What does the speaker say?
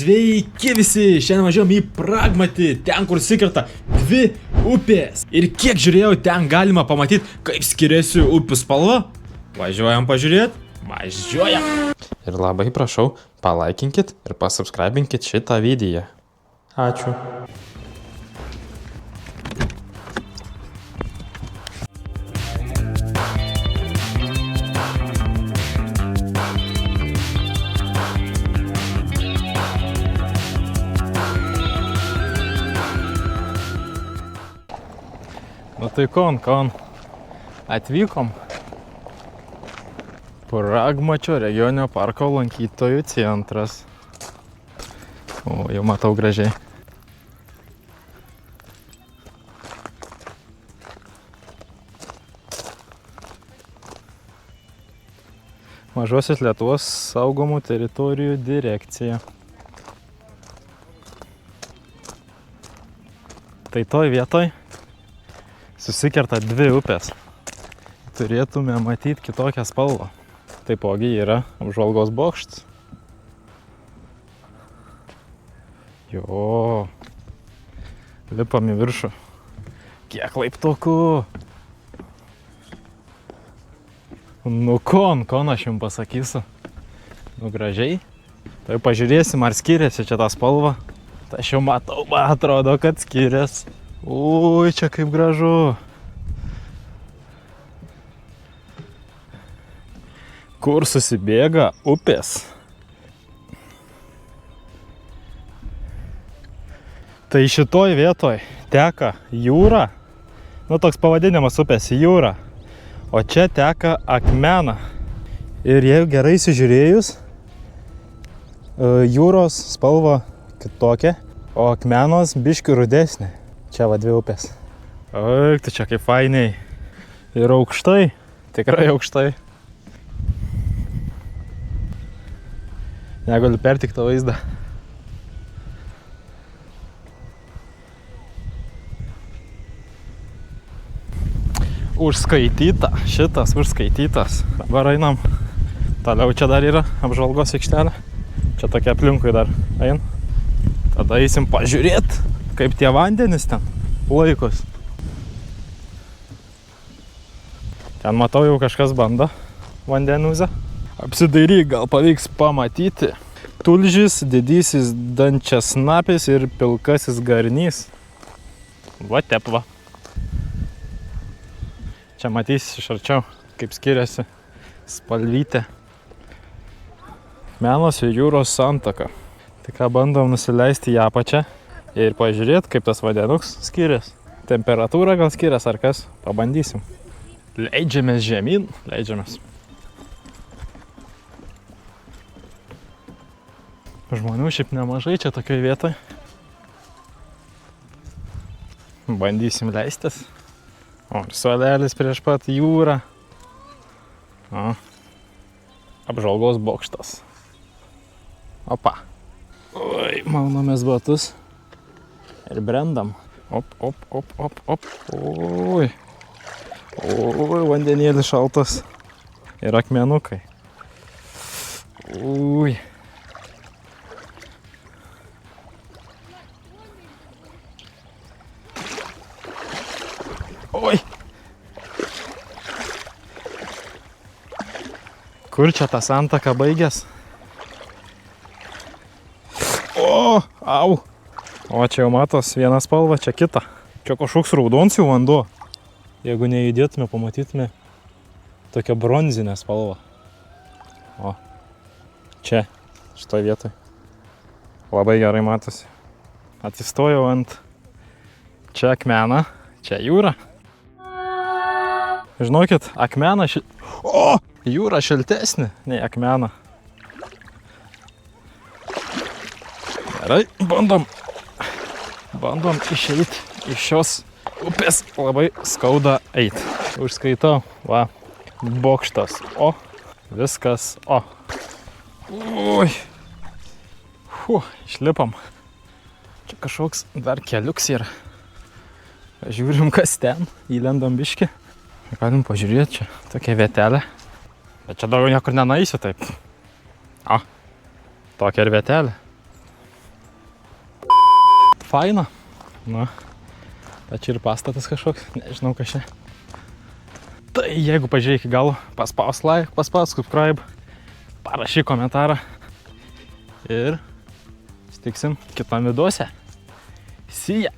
Sveiki visi, šiandien važiuojam į Pragmatį, ten kur susikerta dvi upės. Ir kiek žiūrėjau, ten galima pamatyti, kaip skiriasi upių spalva. Važiuojam pažiūrėti, važiuojam. Ir labai prašau, palaikinkit ir pasubscribinkit šitą video. Ačiū. Nu tai kon, atvykom Pragmačio regioninio parko lankytojų centras. O, jau matau gražiai. Mažosios Lietuvos saugomų teritorijų direkcija. Tai toj vietoj susikerta dvi upės. Turėtume matyti kitokią spalvą. Taipogi yra apžvalgos bokštas. Jo, lipam į viršų. Kiek laiptukų. Nu kon aš jums pasakysiu. Nu gražiai. Tai pažiūrėsim, ar skiriasi čia tą spalvą. Tai aš jau matau, man atrodo, kad skiriasi. Ui, čia kaip gražu. Kur susibėga upės. Tai šitoj vietoj teka jūra. Nu, toks pavadinimas upės jūra. O čia teka akmena. Ir jeigu gerai įsižiūrėjus, jūros spalva kitokia, o akmenos biški rudesnė. Čia va dvi upės. Oi, tai čia kaip fainiai. Ir aukštai, tikrai aukštai. Negaliu pertikti tą vaizdą. Užskaityta, šitas užskaitytas. Dabar einam. Toliau čia dar yra apžvalgos aikštelė. Čia tokia aplinkui dar ein. Tada eisim pažiūrėti, kaip tie vandenys ten laikos. Ten matau jau kažkas bando vandenuzę. Apsidairyk, gal pavyks pamatyti. Tulžis, didysis dančiasnapis ir pilkasis garnys. Va tepva. Čia matysi iš arčiau, kaip skiriasi spalvytė. Akmenos ir jūros santaka. Tai ką bandom nusileisti į apačią ir pažiūrėti, kaip tas vandenuks skiriasi. Temperatūra gal skiriasi ar kas, pabandysim. Leidžiamės žemyn, leidžiamės. Žmonių šiaip nemažai čia tokioj vietoj. Bandysim leistis. O, ir suolelis prieš pat jūrą. O, apžvalgos bokštas. Opa. Oi, maunomės batus. Ir brendam. Op. Oi. Oi, vandenėlis šaltas. Ir akmenukai. Ui. Oi. Kur čia ta santaka baigės? O, au. O čia jau matos viena spalva, čia kita. Čia kažkoks raudons jau vanduo. Jeigu nejudėtume, pamatytume tokią bronzinę spalvą. O, čia, šitoj vietoj. Labai gerai matosi. Atsistojau ant čia akmeną, čia jūra. Žinokit, akmena jūra šiltesnė nei akmena. Gerai, bandom išeiti iš šios upės. Labai skauda eiti. Užskaitau, va, bokštas, o, viskas, o. Ui. Išlipam. Čia kažkoks dar keliuks yra. Žiūrim, kas ten, įlendam biškį. Galim pažiūrėti, čia tokia vietelė. Bet čia daugiau niekur nenaisiu taip. O, tokia ir vietelė. faina. Na, bet čia ir pastatas kažkoks, nežinau kas čia. Tai jeigu pažiūrėjai iki galo, paspaus like, paspaus subscribe, parašyk komentarą ir sutiksim kitam videose. See ya!